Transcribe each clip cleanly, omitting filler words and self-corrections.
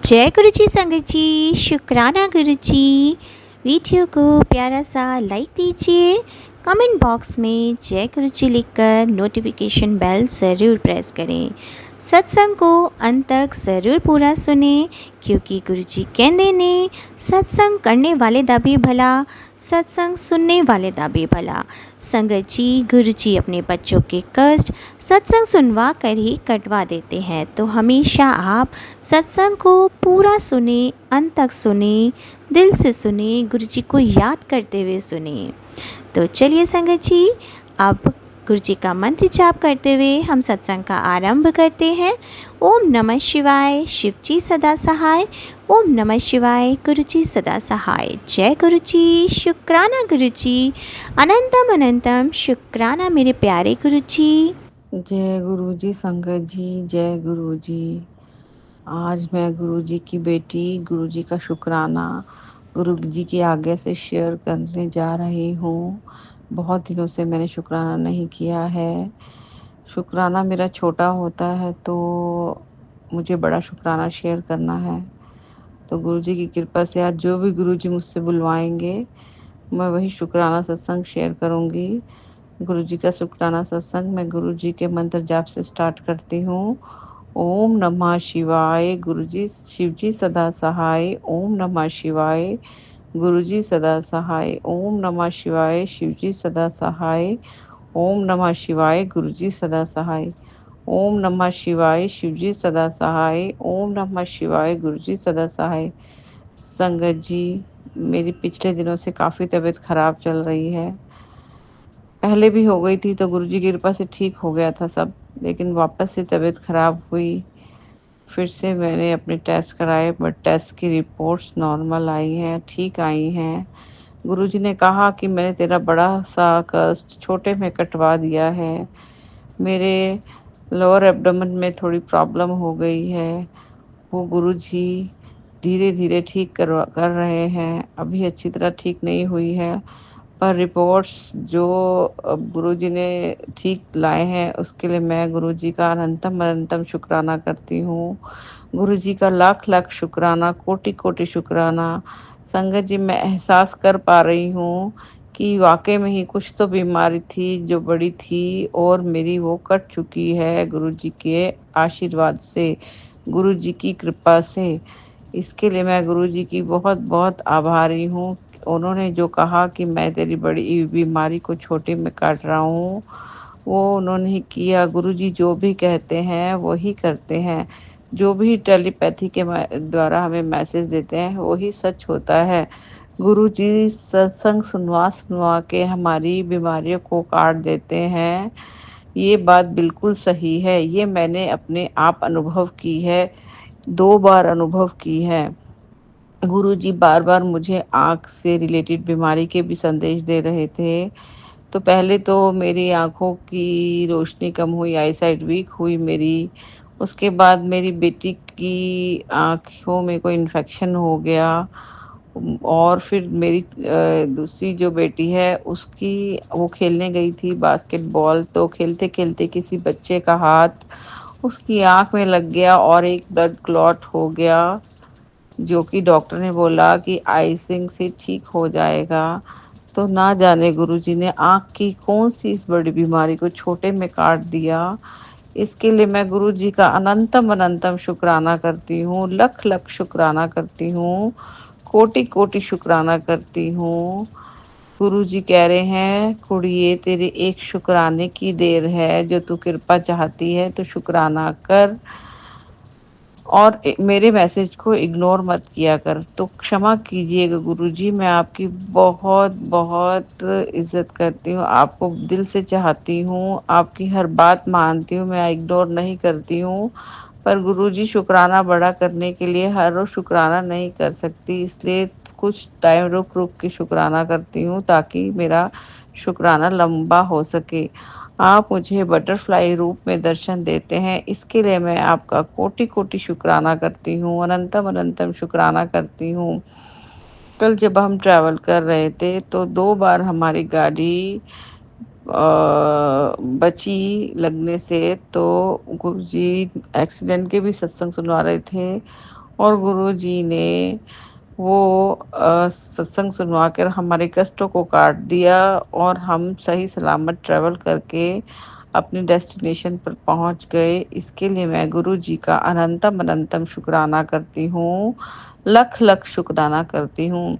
जय गुरु जी संगत जी, शुक्राना गुरु जी। वीडियो को प्यारा सा लाइक दीजिए, कमेंट बॉक्स में जय गुरु जी लिखकर नोटिफिकेशन बेल ज़रूर प्रेस करें। सत्संग को अंत तक ज़रूर पूरा सुने, क्योंकि गुरु जी कहते ने सत्संग करने वाले दा भी भला, सत्संग सुनने वाले दा भी भला। संगत जी, गुरु जी अपने बच्चों के कष्ट सत्संग सुनवा कर ही कटवा देते हैं, तो हमेशा आप सत्संग को पूरा सुने, अंत तक सुने, दिल से सुने, गुरु जी को याद करते हुए सुने। तो चलिए संगत जी, अब गुरु जी का मंत्र जाप करते हुए हम सत्संग का आरंभ करते हैं। ओम नमः शिवाय, शिव जी सदा सहाय। ओम नमः शिवाय, गुरु जी सदा सहाय। जय गुरु जी, शुक्राना गुरु जी, अनंतम अनंतम शुक्राना मेरे प्यारे गुरु जी। जय गुरु जी संगत जी, जय गुरु जी। आज मैं गुरु जी की बेटी गुरु जी का शुक्राना गुरु जी की आज्ञा से शेयर करने जा रही हूँ। बहुत दिनों से मैंने शुक्राना नहीं किया है। शुक्राना मेरा छोटा होता है तो मुझे बड़ा शुक्राना शेयर करना है। तो गुरु जी की कृपा से आज जो भी गुरु जी मुझसे बुलवाएंगे मैं वही शुक्राना सत्संग शेयर करूँगी। गुरु जी का शुक्राना सत्संग मैं गुरु जी के मंत्र जाप से स्टार्ट करती हूँ। ओम नमः शिवाय, गुरु जी शिव जी सदा सहाय। ओम नमः शिवाय, गुरु जी सदा सहाय। ओम नमः शिवाय, शिव जी सदा सहाय। ओम नमः शिवाय, गुरु जी सदा सहाय। ओम नमः शिवाय, शिव जी सदा सहाय। ओम नमः शिवाय, गुरु जी सदा सहाय। संगत जी, मेरी पिछले दिनों से काफ़ी तबीयत खराब चल रही है। पहले भी हो गई थी तो गुरुजी की कृपा से ठीक हो गया था सब, लेकिन वापस से तबीयत खराब हुई। फिर से मैंने अपने टेस्ट कराए, बट टेस्ट की रिपोर्ट्स नॉर्मल आई हैं, ठीक आई हैं। गुरुजी ने कहा कि मैंने तेरा बड़ा सा कष्ट छोटे में कटवा दिया है। मेरे लोअर एब्डोमेन में थोड़ी प्रॉब्लम हो गई है, वो गुरुजी धीरे-धीरे ठीक कर रहे हैं। अभी अच्छी तरह ठीक नहीं हुई है, पर रिपोर्ट्स जो गुरुजी ने ठीक लाए हैं उसके लिए मैं गुरुजी का अनंतम अनंतम शुक्राना करती हूँ। गुरुजी का लाख लाख शुक्राना, कोटि कोटि शुक्राना। संगत जी, मैं एहसास कर पा रही हूँ कि वाकई में ही कुछ तो बीमारी थी जो बड़ी थी और मेरी वो कट चुकी है गुरुजी के आशीर्वाद से, गुरुजी की कृपा से। इसके लिए मैं गुरुजी की बहुत बहुत आभारी हूँ। उन्होंने जो कहा कि मैं तेरी बड़ी बीमारी को छोटे में काट रहा हूँ, वो उन्होंने ही किया। गुरुजी जो भी कहते हैं वही करते हैं। जो भी टेलीपैथी के द्वारा हमें मैसेज देते हैं वही सच होता है। गुरुजी सत्संग सुनवा सुनवा के हमारी बीमारियों को काट देते हैं। ये बात बिल्कुल सही है। ये मैंने अपने आप अनुभव की है, 2 बार अनुभव की है। गुरुजी बार-बार मुझे आँख से रिलेटेड बीमारी के भी संदेश दे रहे थे। तो पहले तो मेरी आँखों की रोशनी कम हुई, आईसाइट वीक हुई मेरी। उसके बाद मेरी बेटी की आँखों में कोई इन्फेक्शन हो गया। और फिर मेरी दूसरी जो बेटी है उसकी, वो खेलने गई थी बास्केटबॉल, तो खेलते-खेलते किसी बच्चे का हाथ उसकी आँख में लग गया और एक ब्लड क्लॉट हो गया। जो कि डॉक्टर ने बोला कि आइसिंग से ठीक हो जाएगा। तो ना जाने गुरुजी ने आँख की कौन-सी इस बड़ी बीमारी को छोटे में काट दिया। इसके लिए मैं गुरुजी का अनंतम अनंतम शुक्राना करती हूँ, लख-लख शुक्राना करती हूँ, कोटि-कोटि शुक्राना करती हूँ। गुरुजी कह रहे हैं, कुड़िए तेरे एक शुक्राने की देर है, जो तू कृपा चाहती है तो शुक्राना कर। और मेरे मैसेज को इग्नोर मत किया कर। तो क्षमा कीजिएगा गुरुजी, मैं आपकी बहुत-बहुत इज़्ज़त करती हूँ, आपको दिल से चाहती हूँ, आपकी हर बात मानती हूँ, मैं इग्नोर नहीं करती हूँ। पर गुरुजी, शुक्राना बड़ा करने के लिए हर रोज़ शुक्राना नहीं कर सकती, इसलिए कुछ टाइम रुक-रुक के शुक्राना करती हूँ ताकि मेरा शुक्राना लंबा हो सके। आप मुझे बटरफ्लाई रूप में दर्शन देते हैं, इसके लिए मैं आपका कोटि-कोटि शुक्राना करती हूँ, अनंतम अनंतम शुक्राना करती हूँ। कल जब हम ट्रैवल कर रहे थे तो 2 बार हमारी गाड़ी बची लगने से, तो गुरुजी एक्सीडेंट के भी सत्संग सुनवा रहे थे और गुरुजी ने वो सत्संग सुनवा कर हमारे कष्टों को काट दिया और हम सही सलामत ट्रैवल करके अपने डेस्टिनेशन पर पहुंच गए। इसके लिए मैं गुरुजी का अनंतम अनंतम शुक्राना करती हूँ, लख लख शुक्राना करती हूँ।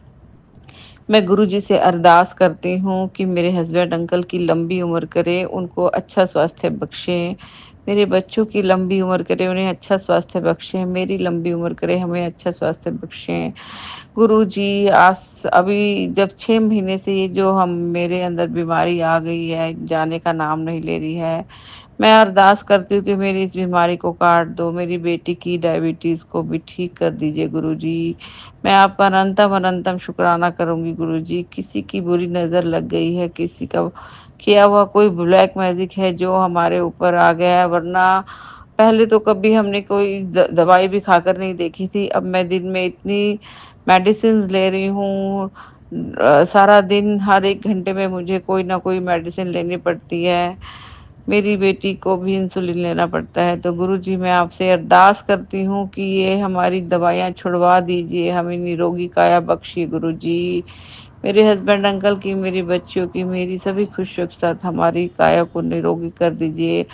मैं गुरुजी से अरदास करती हूँ कि मेरे हस्बैंड अंकल की लंबी उम्र करे, उनको अच्छा स्वास्थ्य बख्शे, मेरे बच्चों की लंबी उम्र करे, उन्हें अच्छा स्वास्थ्य बख्शे, मेरी लंबी उम्र करे, हमें अच्छा स्वास्थ्य बख्शे। गुरुजी आज अभी जब 6 महीने से ये जो हम मेरे अंदर बीमारी आ गई है, जाने का नाम नहीं ले रही है। मैं अरदास करती हूँ कि मेरी इस बीमारी को काट दो, मेरी बेटी की डायबिटीज़ को भी ठीक कर दीजिए गुरुजी। मैं आपका अनंतम अनंतम शुक्राना करूँगी गुरुजी। किसी की बुरी नज़र लग गई है, किसी का किया हुआ कोई ब्लैक मैजिक है जो हमारे ऊपर आ गया है, वरना पहले तो कभी हमने कोई दवाई भी खाकर नहीं देखी थी। अब मैं दिन में इतनी मेडिसिन्स ले रही हूँ, सारा दिन हर 1 घंटे में मुझे कोई ना कोई मेडिसिन लेनी पड़ती है। मेरी बेटी को भी इंसुलिन लेना पड़ता है। तो गुरुजी मैं आपसे अरदास करती हूँ कि ये हमारी दवाइयाँ छुड़वा दीजिए, हमें निरोगी काया बख्शिए गुरुजी। मेरे हस्बैंड अंकल की, मेरी बच्चियों की, मेरी सभी खुशियों के साथ हमारी काया को निरोगी कर दीजिए।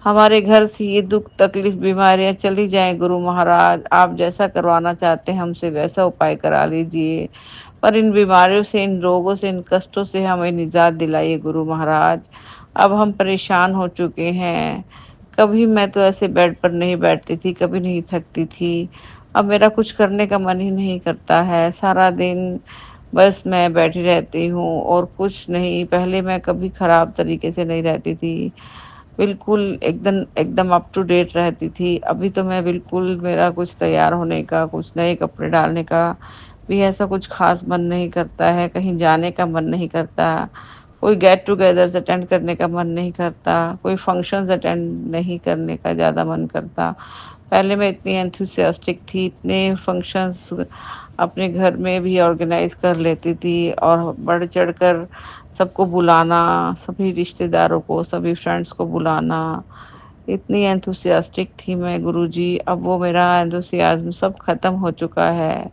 हमारे घर से ये दुख तकलीफ बीमारियां चली जाएं गुरु महाराज। आप जैसा करवाना चाहते हैं हमसे वैसा उपाय करा लीजिए, पर इन बीमारियों से, इन रोगों से, इन कष्टों से हमें निजात दिलाइए गुरु महाराज। अब हम परेशान हो चुके हैं। कभी मैं तो ऐसे बेड पर नहीं बैठती थी, कभी नहीं थकती थी। अब मेरा कुछ करने का मन ही नहीं करता है। सारा दिन बस मैं बैठी रहती हूँ और कुछ नहीं। पहले मैं कभी खराब तरीके से नहीं रहती थी। बिल्कुल एकदम एकदम अप टू डेट रहती थी। अभी तो मैं बिल्कुल, मेरा कुछ तैयार होने का, कुछ नए कपड़े डालने का भी ऐसा कुछ ख़ास मन नहीं करता है। कहीं जाने का मन नहीं करता। कोई गेट टुगेदर्स अटेंड करने का मन नहीं करता। कोई फंक्शंस अटेंड नहीं करने का ज़्यादा मन करता। पहले मैं इतनी एंथुसियास्टिक थी, इतने फंक्शंस अपने घर में भी ऑर्गेनाइज़ कर लेती थी और बढ़ चढ़कर सबको बुलाना, सभी रिश्तेदारों को, सभी फ्रेंड्स को बुलाना। इतनी एंथुसियास्टिक थी मैं गुरुजी। अब वो मेरा एंथुसियाज़्म सब ख़त्म हो चुका है।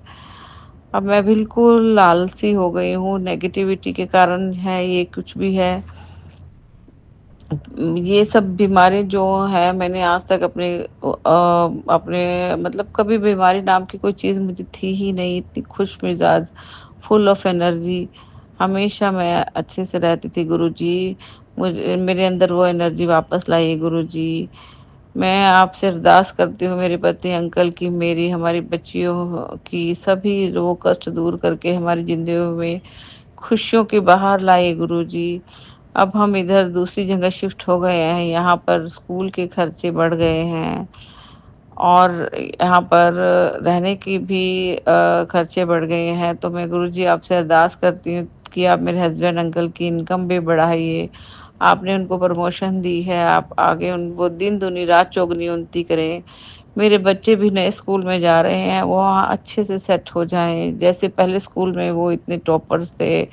अब मैं बिल्कुल आलसी हो गई हूँ, नेगेटिविटी के कारण है ये कुछ भी है। ये सब बीमारी जो है, मैंने आज तक अपने मतलब कभी बीमारी नाम की कोई चीज़ मुझे थी ही नहीं। इतनी खुश मिजाज, फुल ऑफ एनर्जी, हमेशा मैं अच्छे से रहती थी गुरुजी। मुझे मेरे अंदर वो एनर्जी वापस लाइए गुरुजी। मैं आपसे अरदास करती हूँ मेरे पति अंकल की, मेरी, हमारी बच्चियों की, सभी रोग कष्ट दूर करके हमारी ज़िंदगियों में खुशियों की बहार लाइए गुरुजी। अब हम इधर दूसरी जगह शिफ्ट हो गए हैं, यहाँ पर स्कूल के खर्चे बढ़ गए हैं और यहाँ पर रहने की भी खर्चे बढ़ गए हैं। तो मैं गुरुजी आपसे अरदास करती हूँ कि आप मेरे हस्बैंड अंकल की इनकम भी बढ़ाइए। आपने उनको प्रमोशन दी है, आप आगे उन वो दिन दूनी रात चौगनी उन्नति करें। मेरे बच्चे भी नए स्कूल में जा रहे हैं, वो वहाँ अच्छे से सेट हो जाएँ। जैसे पहले स्कूल में वो इतने टॉपर्स थे,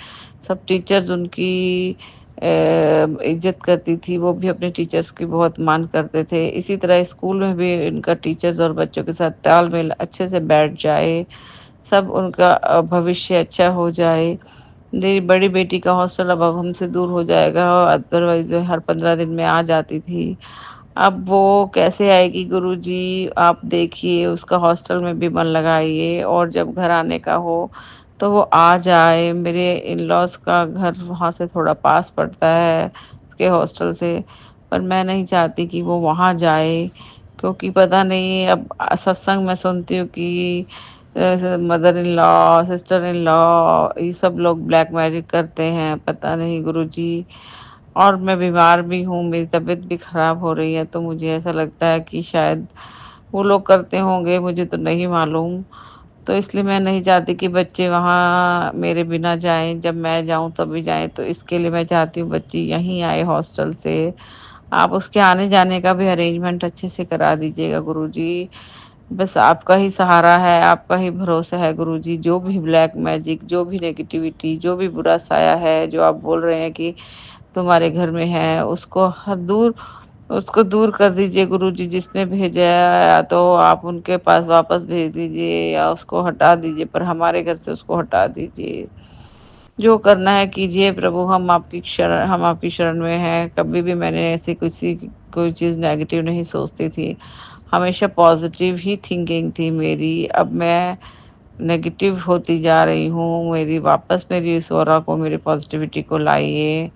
सब टीचर्स उनकी इज़्ज़त करती थी, वो भी अपने टीचर्स की बहुत मान करते थे। इसी तरह स्कूल में भी इनका टीचर्स और बच्चों के साथ तालमेल अच्छे से बैठ जाए, सब उनका भविष्य अच्छा हो जाए। मेरी बड़ी बेटी का हॉस्टल अब हमसे दूर हो जाएगा, अदरवाइज़ वो हर 15 दिन में आ जाती थी। अब वो कैसे आएगी गुरुजी? आप देखिए, उसका हॉस्टल में भी मन लगाइए और जब घर आने का हो तो वो आ जाए। मेरे इन-लॉज़ का घर वहाँ से थोड़ा पास पड़ता है उसके हॉस्टल से, पर मैं नहीं चाहती कि वो वहाँ जाए, क्योंकि पता नहीं अब सत्संग में सुनती हूँ कि mother in law, sister in law, ये सब लोग ब्लैक मैजिक करते हैं, पता नहीं गुरुजी। और मैं बीमार भी हूँ, मेरी तबीयत भी ख़राब हो रही है, तो मुझे ऐसा लगता है कि शायद वो लोग करते होंगे, मुझे तो नहीं मालूम। तो इसलिए मैं नहीं चाहती कि बच्चे वहाँ मेरे बिना जाएँ, जब मैं जाऊँ तभी जाएँ। तो इसके लिए मैं चाहती हूँ बच्ची यहीं आए हॉस्टल से। आप उसके आने-जाने का भी अरेंजमेंट अच्छे से करा दीजिएगा गुरुजी। बस आपका ही सहारा है, आपका ही भरोसा है गुरुजी। जो भी ब्लैक मैजिक, जो भी नेगेटिविटी, जो भी बुरा साया है, जो आप बोल रहे हैं कि तुम्हारे घर में है, उसको हर दूर उसको दूर कर दीजिए गुरुजी, जिसने भेजा है, या तो आप उनके पास वापस भेज दीजिए या उसको हटा दीजिए, पर हमारे घर से उसको हटा दीजिए। जो करना है कीजिए प्रभु, हम आपकी शरण में हैं। कभी भी मैंने ऐसी कोई चीज़ नेगेटिव नहीं सोचती थी, हमेशा पॉजिटिव ही थिंकिंग थी मेरी। अब मैं नेगेटिव होती जा रही हूँ। मेरी इस ऑरा को, मेरी पॉजिटिविटी को लाइए।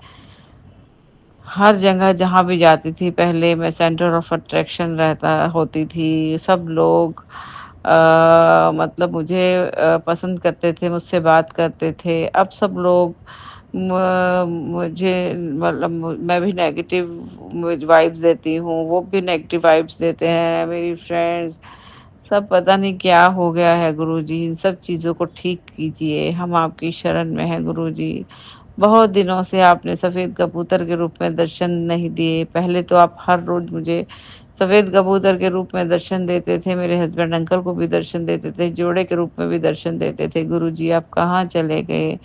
हर जगह जहाँ भी जाती थी पहले मैं सेंटर ऑफ अट्रैक्शन रहता होती थी। सब लोग मतलब मुझे पसंद करते थे, मुझसे बात करते थे। अब सब लोग मुझे मतलब मैं भी नेगेटिव वाइब्स देती हूँ, वो भी नेगेटिव वाइब्स देते हैं, मेरी फ्रेंड्स सब। पता नहीं क्या हो गया है गुरुजी, इन सब चीज़ों को ठीक कीजिए। हम आपकी शरण में हैं गुरुजी। बहुत दिनों से आपने सफ़ेद कबूतर के रूप में दर्शन नहीं दिए। पहले तो आप हर रोज़ मुझे सफ़ेद कबूतर के रूप में दर्शन देते थे, मेरे हस्बैंड अंकल को भी दर्शन देते थे, जोड़े के रूप में भी दर्शन देते थे। गुरुजी आप कहाँ चले गए?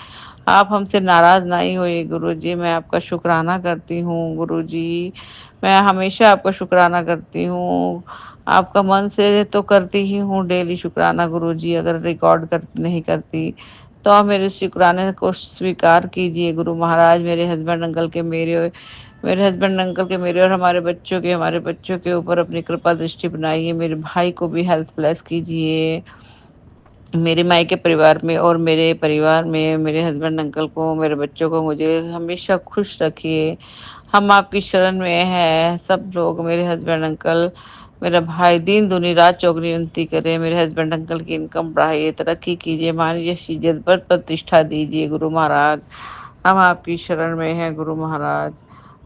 आप हमसे नाराज़ नहीं हुए गुरुजी। मैं आपका शुक्राना करती हूँ गुरुजी। मैं हमेशा आपका शुक्राना करती हूँ। आपका मन से तो करती ही हूँ डेली शुक्राना गुरुजी। अगर रिकॉर्ड कर नहीं करती तो आप मेरे शुक्राने को स्वीकार कीजिए गुरु महाराज। मेरे और हमारे बच्चों के ऊपर अपनी कृपा दृष्टि बनाइए। मेरे भाई को भी हेल्थ ब्लेस कीजिए। मेरे मायके परिवार में और मेरे परिवार में मेरे हस्बैंड अंकल को, मेरे बच्चों को, मुझे हमेशा खुश रखिए। हम आपकी शरण में हैं सब लोग। मेरे हस्बैंड अंकल, मेरा भाई दिन दुनी रात चौगनी उन्नति करे। मेरे हस्बैंड अंकल की इनकम बढ़ाइए, तरक्की कीजिए, मानवीय इज्जत पर प्रतिष्ठा दीजिए गुरु महाराज। हम आपकी शरण में हैं गुरु महाराज,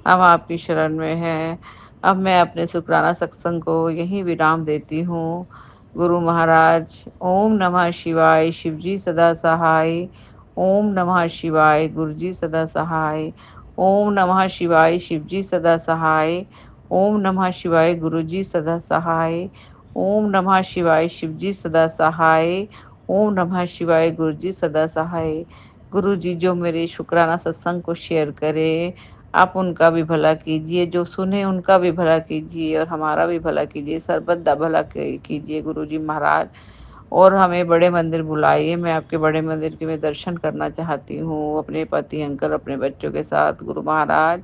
हम आपकी शरण में हैं। अब मैं अपने शुक्राना सत्संग को यहीं विराम देती हूँ गुरु महाराज। ओम नमः शिवाय, शिवजी सदा सहाय। ओम नमः शिवाय, गुरुजी सदा सहाय। ओम नमः शिवाय, शिवजी सदा सहाय। ओम नमः शिवाय, गुरुजी सदा सहाय। ओम नमः शिवाय, शिवजी सदा सहाय। ओम नमः शिवाय, गुरुजी सदा सहाय। गुरुजी जो मेरे शुक्राना सत्संग को शेयर करे, आप उनका भी भला कीजिए, जो सुने उनका भी भला कीजिए और हमारा भी भला कीजिए। सर्वदा भला कीजिए गुरुजी महाराज। और हमें बड़े मंदिर बुलाइए। मैं आपके बड़े मंदिर के मैं दर्शन करना चाहती हूँ अपने पति अंकल, अपने बच्चों के साथ गुरु महाराज।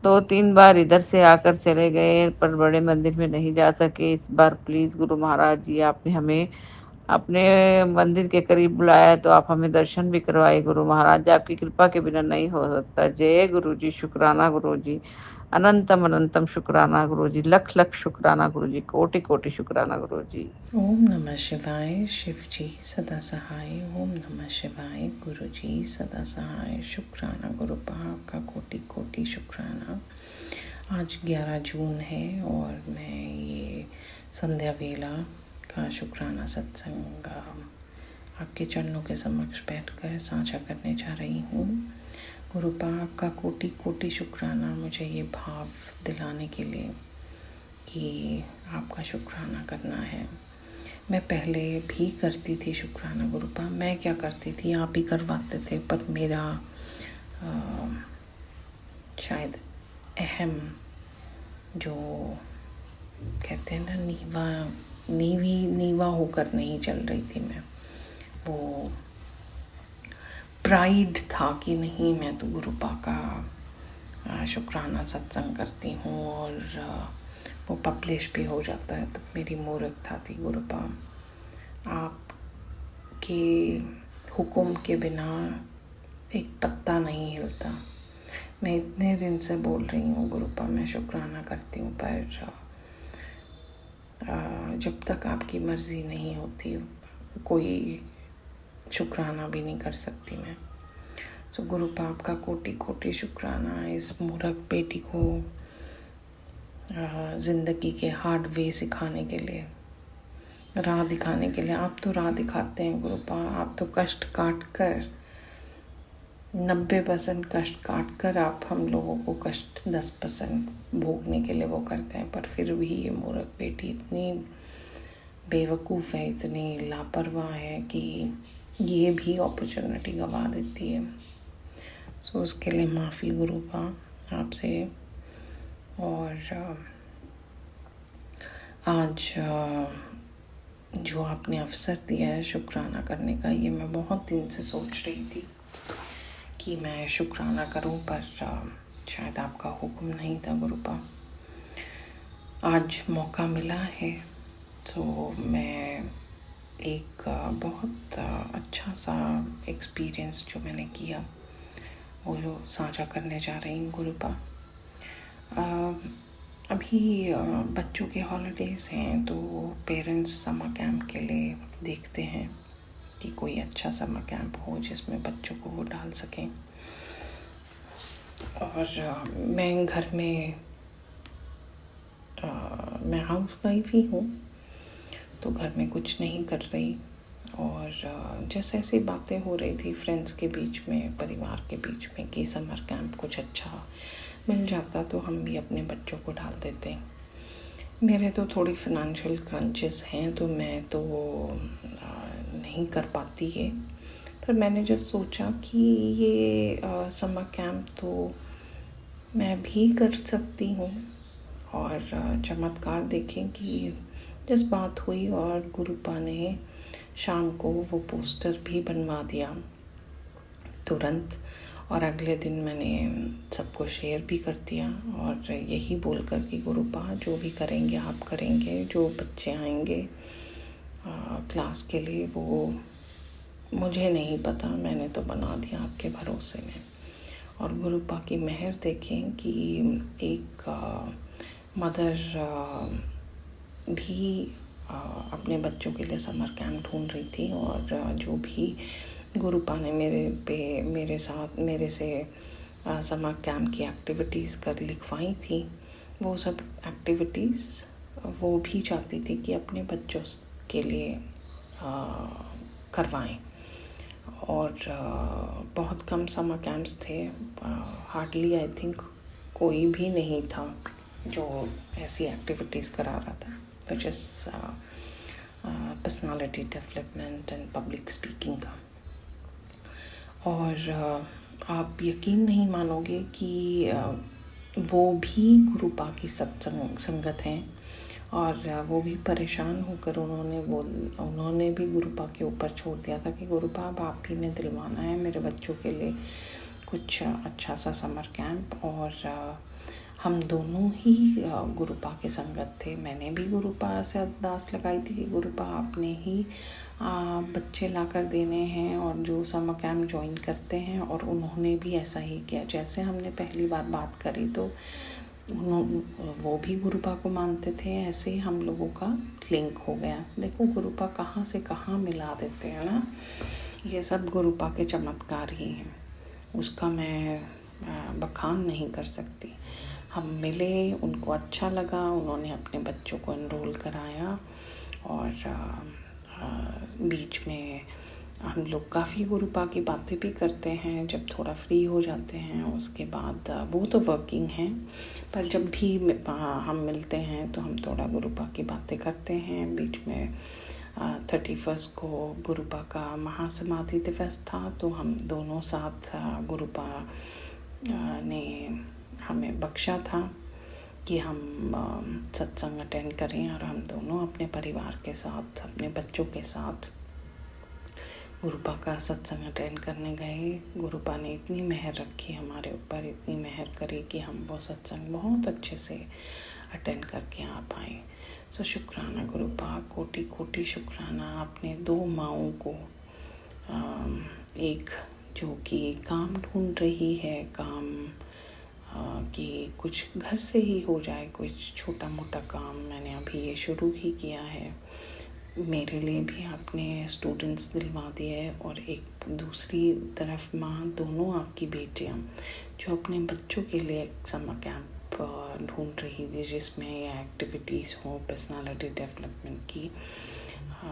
2-3 बार इधर से आकर चले गए पर बड़े मंदिर में नहीं जा सके। इस बार प्लीज़ गुरु महाराज जी, आपने हमें अपने मंदिर के करीब बुलाया है तो आप हमें दर्शन भी करवाइए गुरु महाराज। आपकी कृपा के बिना नहीं हो सकता। जय गुरु जी, शुक्राना गुरु जी, अनंतम अनंतम शुक्राना गुरु जी, लख लख शुक्राना गुरु जी, कोटि कोटि शुक्राना गुरु जी। ओम नमः शिवाय, शिव जी सदा सहाय। ओम नमः शिवाय, गुरु जी सदा सहाय। शुक्राना गुरु पाप का कोटि कोटि शुक्राना। आज 11 जून है और मैं ये संध्या वेला का शुक्राना सत्संग आपके चरणों के समक्ष बैठकर साझा करने जा रही हूँ। गुरु पाप का कोटि कोटि शुक्राना, मुझे ये भाव दिलाने के लिए कि आपका शुक्राना करना है। मैं पहले भी करती थी शुक्राना गुरुपा। मैं क्या करती थी, आप ही करवाते थे, पर मेरा शायद अहम जो कहते हैं ना, नीवा होकर नहीं चल रही थी मैं। वो प्राइड था कि नहीं, मैं तो गुरुपा का शुक्राना सत्संग करती हूँ और वो पब्लिश भी हो जाता है। तो मेरी मूर्खता थी गुरुपा। आपके हुक्म के बिना एक पत्ता नहीं हिलता। मैं इतने दिन से बोल रही हूँ गुरुपा, मैं शुक्राना करती हूँ, पर जब तक आपकी मर्ज़ी नहीं होती कोई शुक्राना भी नहीं कर सकती मैं। सो गुरुपा आपका कोटि कोटि शुक्राना इस मूर्ख बेटी को ज़िंदगी के हार्ड वे सिखाने के लिए, राह दिखाने के लिए। आप तो राह दिखाते हैं गुरुपा। आप तो कष्ट काट कर 90% कष्ट काट कर आप हम लोगों को कष्ट 10% भोगने के लिए वो करते हैं। पर फिर भी ये मूर्ख बेटी इतनी बेवकूफ़ है, इतनी लापरवाह है कि ये भी अपॉर्चुनिटी गंवा देती है। सो उसके लिए माफ़ी गुरुपा आपसे। और आज जो आपने अवसर दिया है शुक्राना करने का, ये मैं बहुत दिन से सोच रही थी कि मैं शुक्राना करूं, पर शायद आपका हुक्म नहीं था गुरुपा। आज मौका मिला है तो मैं एक बहुत अच्छा सा एक्सपीरियंस जो मैंने किया वो जो साझा करने जा रही हूँ गुरुपा। अभी बच्चों के हॉलीडेज़ हैं तो पेरेंट्स समर कैंप के लिए देखते हैं कि कोई अच्छा समर कैंप हो जिसमें बच्चों को वो डाल सकें। और मैं घर में मैं हाउस वाइफ ही हूँ, तो घर में कुछ नहीं कर रही। और जैसे ऐसी बातें हो रही थी फ्रेंड्स के बीच में, परिवार के बीच में, कि समर कैंप कुछ अच्छा मिल जाता तो हम भी अपने बच्चों को डाल देते। मेरे तो थोड़ी फाइनेंशियल क्रंचेस हैं तो मैं तो नहीं कर पाती है, पर मैंने जस्ट सोचा कि ये समर कैंप तो मैं भी कर सकती हूँ। और चमत्कार देखें कि जिस बात हुई और गुरुपा ने शाम को वो पोस्टर भी बनवा दिया तुरंत, और अगले दिन मैंने सबको शेयर भी कर दिया और यही बोलकर कि गुरुपा जो भी करेंगे आप करेंगे, जो बच्चे आएंगे क्लास के लिए वो मुझे नहीं पता, मैंने तो बना दिया आपके भरोसे में। और गुरुपा की मेहर देखें कि एक मदर भी अपने बच्चों के लिए समर कैंप ढूंढ रही थी, और जो भी गुरुपा ने मेरे से समर कैंप की एक्टिविटीज़ कर लिखवाई थी, वो सब एक्टिविटीज़ वो भी चाहती थी कि अपने बच्चों के लिए करवाएं। और बहुत कम समर कैंप्स थे, हार्डली आई थिंक कोई भी नहीं था जो ऐसी एक्टिविटीज़ करा रहा था, which is personality development and public speaking का। और आप यकीन नहीं मानोगे कि वो भी गुरुपा की संगत हैं, और वो भी परेशान होकर उन्होंने भी गुरुपा के ऊपर छोड़ दिया था कि गुरुपा अब आप ही ने दिलवाना है मेरे बच्चों के लिए कुछ अच्छा सा समर कैंप। और हम दोनों ही गुरुपा के संगत थे। मैंने भी गुरुपा से अरदास लगाई थी कि गुरुपा आपने ही बच्चे लाकर देने हैं और जो समर कैंप ज्वाइन करते हैं, और उन्होंने भी ऐसा ही किया। जैसे हमने पहली बार बात करी तो वो भी गुरुपा को मानते थे, ऐसे ही हम लोगों का लिंक हो गया। देखो गुरुपा कहाँ से कहाँ मिला देते हैं ना, ये सब गुरुपा के चमत्कार ही हैं, उसका मैं बखान नहीं कर सकती। हम मिले, उनको अच्छा लगा, उन्होंने अपने बच्चों को एनरोल कराया, और बीच में हम लोग काफ़ी गुरुपा की बातें भी करते हैं जब थोड़ा फ्री हो जाते हैं। उसके बाद वो तो वर्किंग हैं, पर जब भी हम मिलते हैं तो हम थोड़ा गुरुपा की बातें करते हैं। बीच में 31 को गुरुपा का महासमाधि दिवस था, तो हम दोनों साथ गुरुपा ने हमें बख्शा था कि हम सत्संग अटेंड करें, और हम दोनों अपने परिवार के साथ, अपने बच्चों के साथ गुरुपा का सत्संग अटेंड करने गए। गुरुपा ने इतनी मेहर रखी हमारे ऊपर, इतनी मेहर करी कि हम वो सत्संग बहुत अच्छे से अटेंड करके आ पाए। सो शुक्राना गुरुपा, कोटि कोटि शुक्राना। आपने 2 माँओं को, एक जो कि काम ढूंढ रही है, काम कि कुछ घर से ही हो जाए, कुछ छोटा मोटा काम, मैंने अभी ये शुरू ही किया है। मेरे लिए भी आपने स्टूडेंट्स दिलवा दिए, और एक दूसरी तरफ माँ, दोनों आपकी बेटियाँ जो अपने बच्चों के लिए एक समर कैंप ढूंढ रही थी जिसमें ये एक्टिविटीज़ हो पर्सनालिटी डेवलपमेंट की,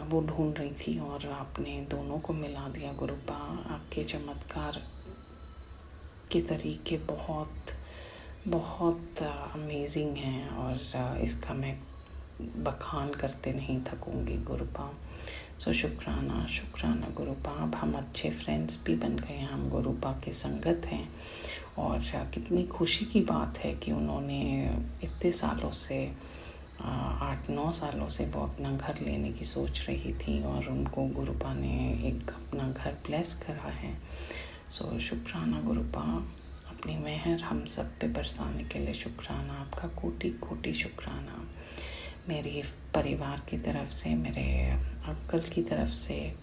वो ढूंढ रही थी, और आपने दोनों को मिला दिया गुरुपा। आपके चमत्कार के तरीके बहुत बहुत अमेजिंग हैं, और इसका मैं बखान करते नहीं थकूँगी गुरुपा। सो शुक्राना शुक्राना गुरुपा। अब हम अच्छे फ्रेंड्स भी बन गए हैं, हम गुरुपा के संगत हैं, और कितनी खुशी की बात है कि उन्होंने इतने सालों से 8-9 सालों से वो अपना घर लेने की सोच रही थी और उनको गुरुपा ने एक अपना घर ब्लेस करा है। सो शुक्राना गुरुपा, अपनी मेहर हम सब पे बरसाने के लिए शुक्राना, आपका कोटि कोटि शुक्राना। मेरी परिवार की तरफ से, मेरे अंकल की तरफ से,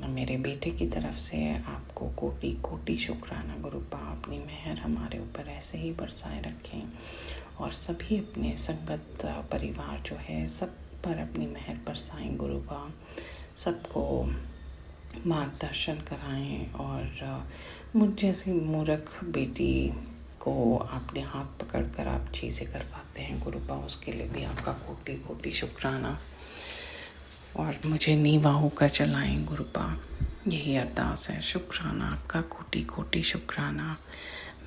मेरे बेटे की तरफ से आपको कोटि कोटि शुक्राना गुरुपा। अपनी मेहर हमारे ऊपर ऐसे ही बरसाए रखें और सभी अपने संगत परिवार जो है सब पर अपनी मेहर बरसाएं गुरुपा। सबको मार्गदर्शन कराएं और मुझ जैसी मूर्ख बेटी को अपने हाथ पकड़कर आप चीज़ें करवाते हैं गुरुपा, उसके लिए भी आपका कोटि कोटि शुक्राना। और मुझे नीवा होकर चलाएं गुरुपा, यही अरदास है। शुक्राना, आपका कोटि कोटि शुक्राना।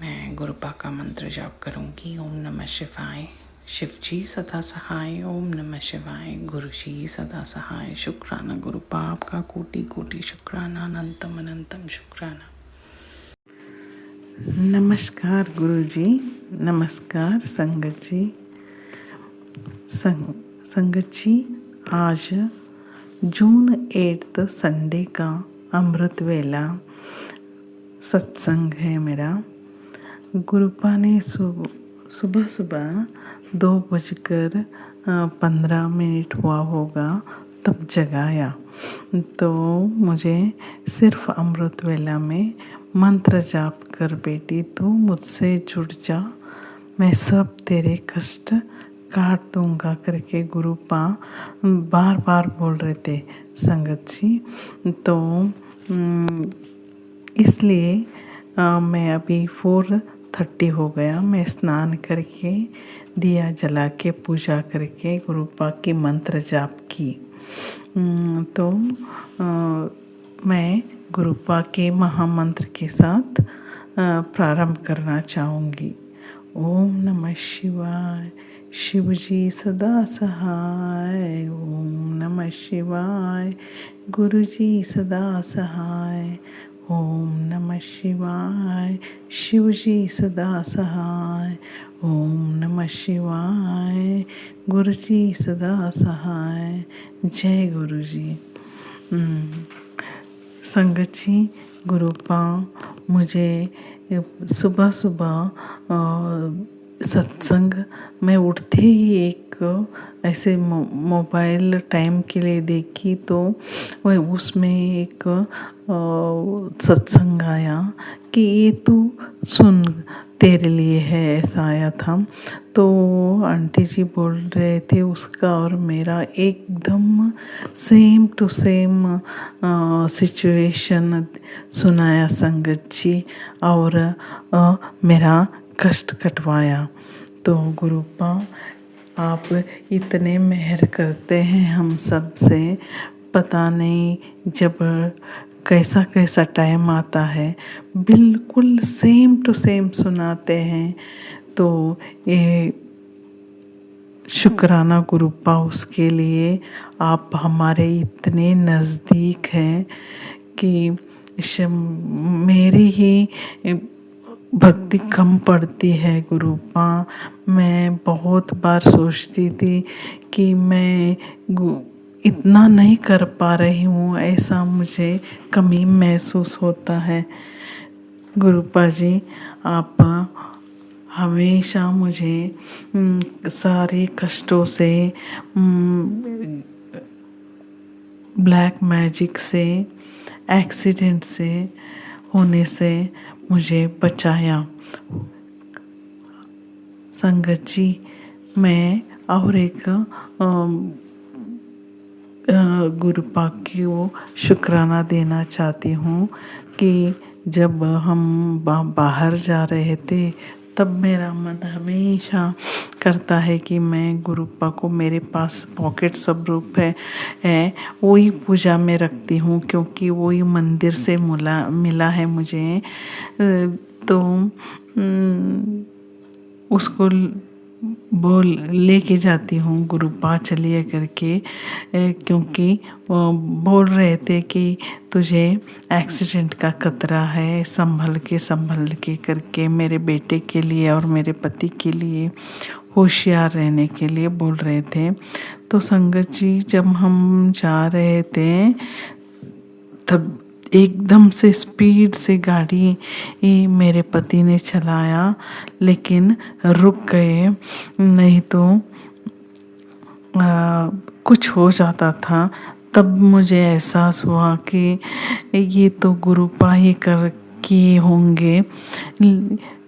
मैं गुरुपा का मंत्र जाप करूँगी। ओम नमः शिवाय। शिव जी सदा सहाय। ओम नमः शिवाय। गुरु जी सदा सहाय। शुक्राना गुरुपा, आपका कोटि कोटि शुक्राना, अनंतम अनंतम शुक्राना। नमस्कार गुरु जी, नमस्कार संगत जी। संगत जी, आज जून 8 संडे का अमृत वेला सत्संग है मेरा। गुरुपा ने सुबह 2:15 हुआ होगा तब जगाया, तो मुझे सिर्फ अमृत वेला में मंत्र जाप कर बेटी तू मुझसे जुड़ जा, मैं सब तेरे कष्ट काट दूंगा करके गुरुपा बार बार बोल रहे थे संगत जी। तो इसलिए मैं अभी 4:30 हो गया, मैं स्नान करके दिया जला के पूजा करके गुरुपा की मंत्र जाप की। तो मैं गुरुपा के महामंत्र के साथ प्रारंभ करना चाहूँगी। ओम नमः शिवाय। शिव जी सदा सहाय। ओम नमः शिवाय। गुरु जी सदा सहाय। ओम नमः शिवाय। शिव जी सदा सहाय। ओम नमः शिवाय। गुरु जी सदा सहाय। जय गुरु जी। संगत जी, गुरुपा मुझे सुबह सत्संग में उठते ही एक ऐसे मोबाइल टाइम के लिए देखी, तो वह उसमें एक सत्संग आया कि ये तू सुन, तेरे लिए है, ऐसा आया था। तो आंटी जी बोल रहे थे उसका और मेरा एकदम सेम टू सेम सिचुएशन सुनाया संगत जी, और मेरा कष्ट कटवाया। तो गुरुपा आप इतने मेहर करते हैं हम सब से, पता नहीं जब कैसा कैसा टाइम आता है बिल्कुल सेम टू सेम सुनाते हैं। तो ये शुक्राना गुरुपा उसके लिए। आप हमारे इतने नज़दीक हैं कि मेरी ही भक्ति कम पड़ती है गुरुपा। मैं बहुत बार सोचती थी कि मैं इतना नहीं कर पा रही हूँ, ऐसा मुझे कमी महसूस होता है। गुरुपा जी, आप हमेशा मुझे सारे कष्टों से, ब्लैक मैजिक से, एक्सीडेंट से होने से मुझे बचाया। संगत जी, मैं और एक गुरुपा को शुक्राना देना चाहती हूँ कि जब हम बाहर जा रहे थे तब मेरा मन हमेशा करता है कि मैं गुरुपा को, मेरे पास पॉकेट स्वरूप है वही पूजा में रखती हूँ, क्योंकि वही मंदिर से मिला है मुझे। तो उसको बोल लेके जाती हूँ गुरुपा चलिए करके, क्योंकि वो बोल रहे थे कि तुझे एक्सीडेंट का खतरा है, संभल के करके मेरे बेटे के लिए और मेरे पति के लिए होशियार रहने के लिए बोल रहे थे। तो संगत जी जब हम जा रहे थे तब एकदम से स्पीड से गाड़ी मेरे पति ने चलाया, लेकिन रुक गए, नहीं तो कुछ हो जाता था। तब मुझे एहसास हुआ कि ये तो गुरुपा ही कर किए होंगे।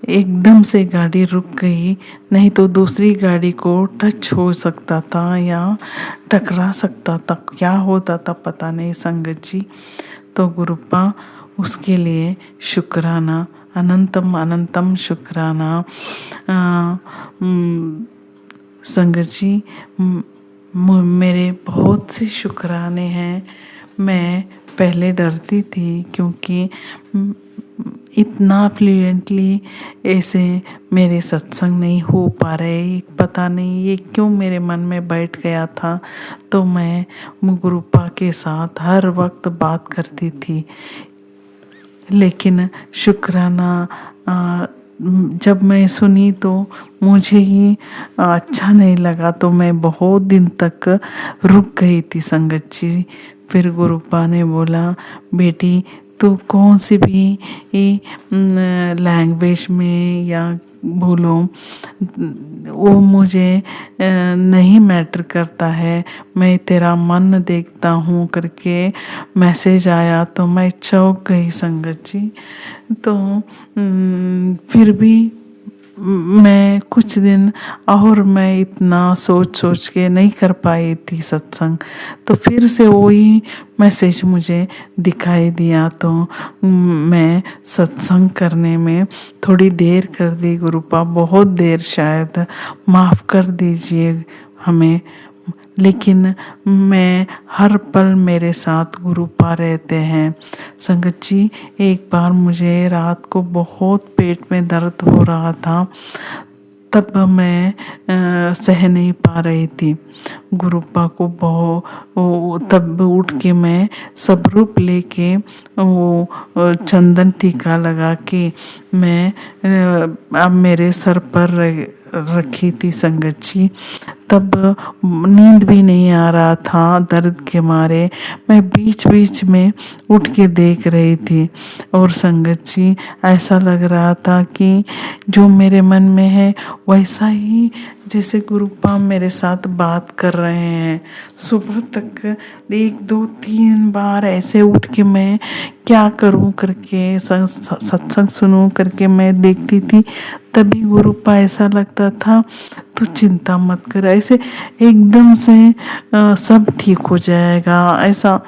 एकदम से गाड़ी रुक गई, नहीं तो दूसरी गाड़ी को टच हो सकता था या टकरा सकता था, क्या होता था पता नहीं संगत जी। तो गुरुपा उसके लिए शुक्राना, अनंतम अनंतम शुक्राना। संगत जी मेरे बहुत से शुक्राने हैं। मैं पहले डरती थी क्योंकि इतना फ्लुएंटली ऐसे मेरे सत्संग नहीं हो पा रहे, पता नहीं ये क्यों मेरे मन में बैठ गया था। तो मैं गुरुपा के साथ हर वक्त बात करती थी, लेकिन शुक्राना जब मैं सुनी तो मुझे ही अच्छा नहीं लगा, तो मैं बहुत दिन तक रुक गई थी संगत जी। फिर गुरुपा ने बोला, बेटी तो कौन सी भी लैंग्वेज में या बोलो वो मुझे नहीं मैटर करता है, मैं तेरा मन देखता हूँ करके मैसेज आया तो मैं चौंक गई संगत जी। तो फिर भी मैं कुछ दिन और मैं इतना सोच के नहीं कर पाई थी सत्संग। तो फिर से वही मैसेज मुझे दिखाई दिया, तो मैं सत्संग करने में थोड़ी देर कर दी गुरुपा, बहुत देर शायद, माफ़ कर दीजिए हमें। लेकिन मैं हर पल मेरे साथ गुरुपा रहते हैं संगत जी। एक बार मुझे रात को बहुत पेट में दर्द हो रहा था, तब मैं सह नहीं पा रही थी गुरुपा को तब उठ के मैं स्वरूप लेके वो चंदन टीका लगा के मैं अब मेरे सर पर रखी थी संगत जी। तब नींद भी नहीं आ रहा था दर्द के मारे, मैं बीच बीच में उठ के देख रही थी। और संगत जी ऐसा लग रहा था कि जो मेरे मन में है वैसा ही जैसे गुरुपा मेरे साथ बात कर रहे हैं। सुबह तक 1 2 3 बार ऐसे उठ के मैं क्या करूं करके सत्संग सुनूं करके मैं देखती थी, तभी गुरुपा ऐसा लगता था तो चिंता मत कर, ऐसे एकदम से सब ठीक हो जाएगा, ऐसा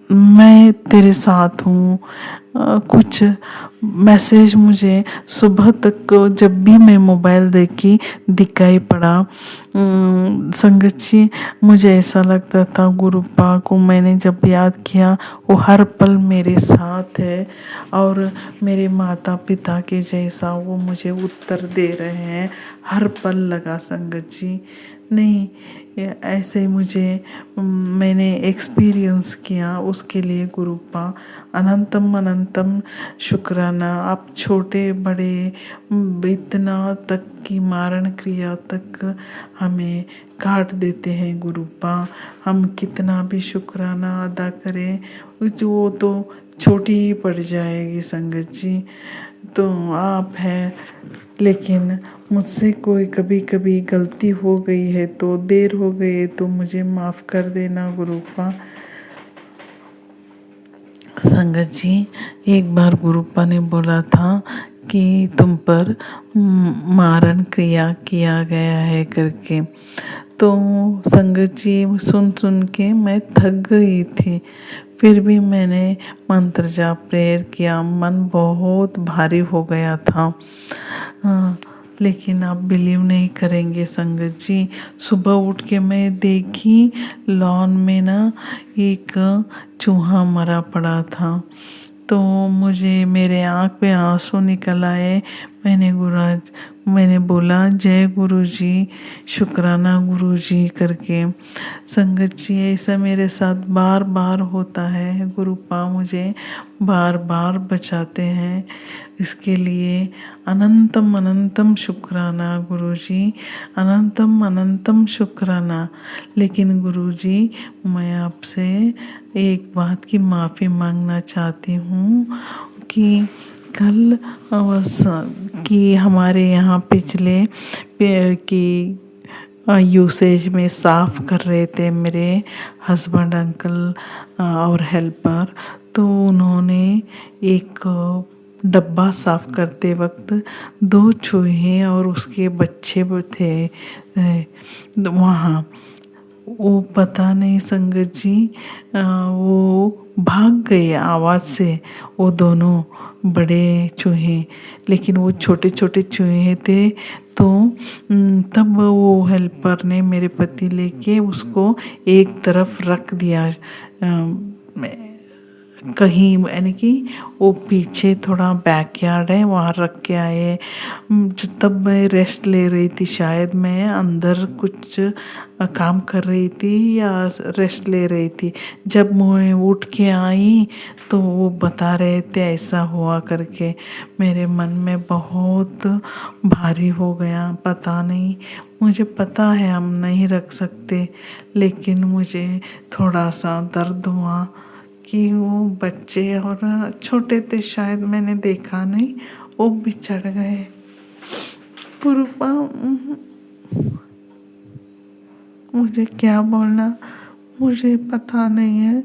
मैं तेरे साथ हूँ। कुछ मैसेज मुझे सुबह तक जब भी मैं मोबाइल देखी दिखाई पड़ा संगत जी। मुझे ऐसा लगता था गुरुपा को मैंने जब याद किया वो हर पल मेरे साथ है और मेरे माता पिता के जैसा वो मुझे उत्तर दे रहे हैं, हर पल लगा संगत जी। नहीं ऐसे ही मुझे मैंने एक्सपीरियंस किया, उसके लिए गुरुपा अनंतम अनंतम शुक्राना। आप छोटे बड़े इतना तक की मारण क्रिया तक हमें काट देते हैं गुरुपा, हम कितना भी शुक्राना अदा करें वो तो छोटी ही पड़ जाएगी संगत जी। तो आप हैं, लेकिन मुझसे कोई कभी कभी गलती हो गई है तो देर हो गई है तो मुझे माफ़ कर देना गुरुपा। संगत जी एक बार गुरुपा ने बोला था कि तुम पर मारण क्रिया किया गया है करके, तो संगत जी सुन के मैं थक गई थी। फिर भी मैंने मंत्र जाप प्रेयर किया, मन बहुत भारी हो गया था। लेकिन आप बिलीव नहीं करेंगे संगत जी, सुबह उठ के मैं देखी लॉन में ना एक चूहा मरा पड़ा था। तो मुझे मेरे आँख पे आंसू निकल आए। मैंने बोला जय गुरु जी, शुक्राना गुरु जी करके। संगत जी, ऐसा मेरे साथ बार बार होता है। गुरुपा मुझे बार बार बचाते हैं, इसके लिए अनंतम अनंतम शुक्राना गुरु जी, अनंतम अनंतम शुक्राना। लेकिन गुरु जी, मैं आपसे एक बात की माफ़ी मांगना चाहती हूँ कि कल कि हमारे यहाँ पिछले की यूसेज में साफ़ कर रहे थे मेरे हस्बैंड अंकल और हेल्पर, तो उन्होंने एक डब्बा साफ़ करते वक्त 2 चूहे और उसके बच्चे थे वहाँ। वो पता नहीं संगत जी, वो भाग गए आवाज़ से, वो दोनों बड़े चूहे, लेकिन वो छोटे छोटे चूहे थे। तो तब वो हेल्पर ने, मेरे पति लेके उसको एक तरफ रख दिया कहीं, यानी कि वो पीछे थोड़ा बैकयार्ड है, वहाँ रख के आए। तब मैं रेस्ट ले रही थी, शायद मैं अंदर कुछ काम कर रही थी या रेस्ट ले रही थी। जब मैं उठ के आई तो वो बता रहे थे ऐसा हुआ करके। मेरे मन में बहुत भारी हो गया। पता नहीं, मुझे पता है हम नहीं रख सकते, लेकिन मुझे थोड़ा सा दर्द हुआ कि वो बच्चे और छोटे थे, शायद मैंने देखा नहीं, वो भी चढ़ गए। गुरुपा, मुझे क्या बोलना मुझे पता नहीं है,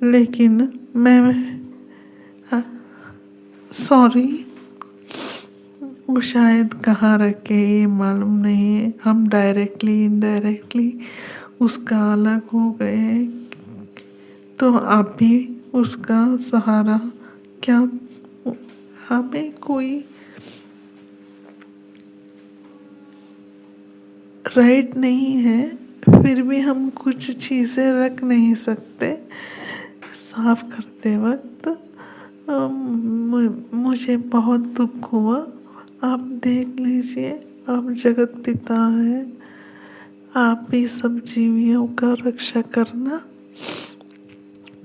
लेकिन मैं सॉरी। वो शायद कहाँ रखे ये मालूम नहीं है। हम डायरेक्टली इनडायरेक्टली उसका अलग हो गए, तो आप भी उसका सहारा, क्या हमें कोई राइट नहीं है, फिर भी हम कुछ चीज़ें रख नहीं सकते साफ करते वक्त। मुझे बहुत दुख हुआ। आप देख लीजिए, आप जगत पिता हैं, आप ही सब जीवियों का रक्षा करना।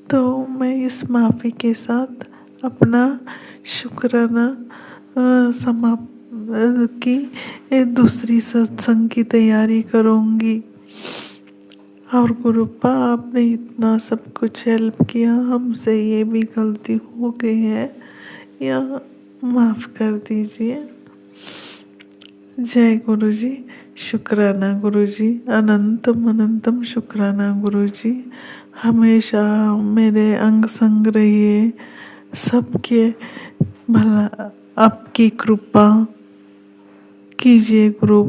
तो मैं इस माफ़ी के साथ अपना शुक्राना समाप्त की दूसरी सत्संग की तैयारी करूँगी। और गुरुपा, आपने इतना सब कुछ हेल्प किया, हमसे ये भी गलती हो गई है, या माफ़ कर दीजिए। जय गुरु जी, शुक्राना गुरु जी, अनंतम अनंतम शुक्राना गुरु जी। हमेशा मेरे अंग संग रहिए, सबके भला आपकी कृपा कीजिए गुरु।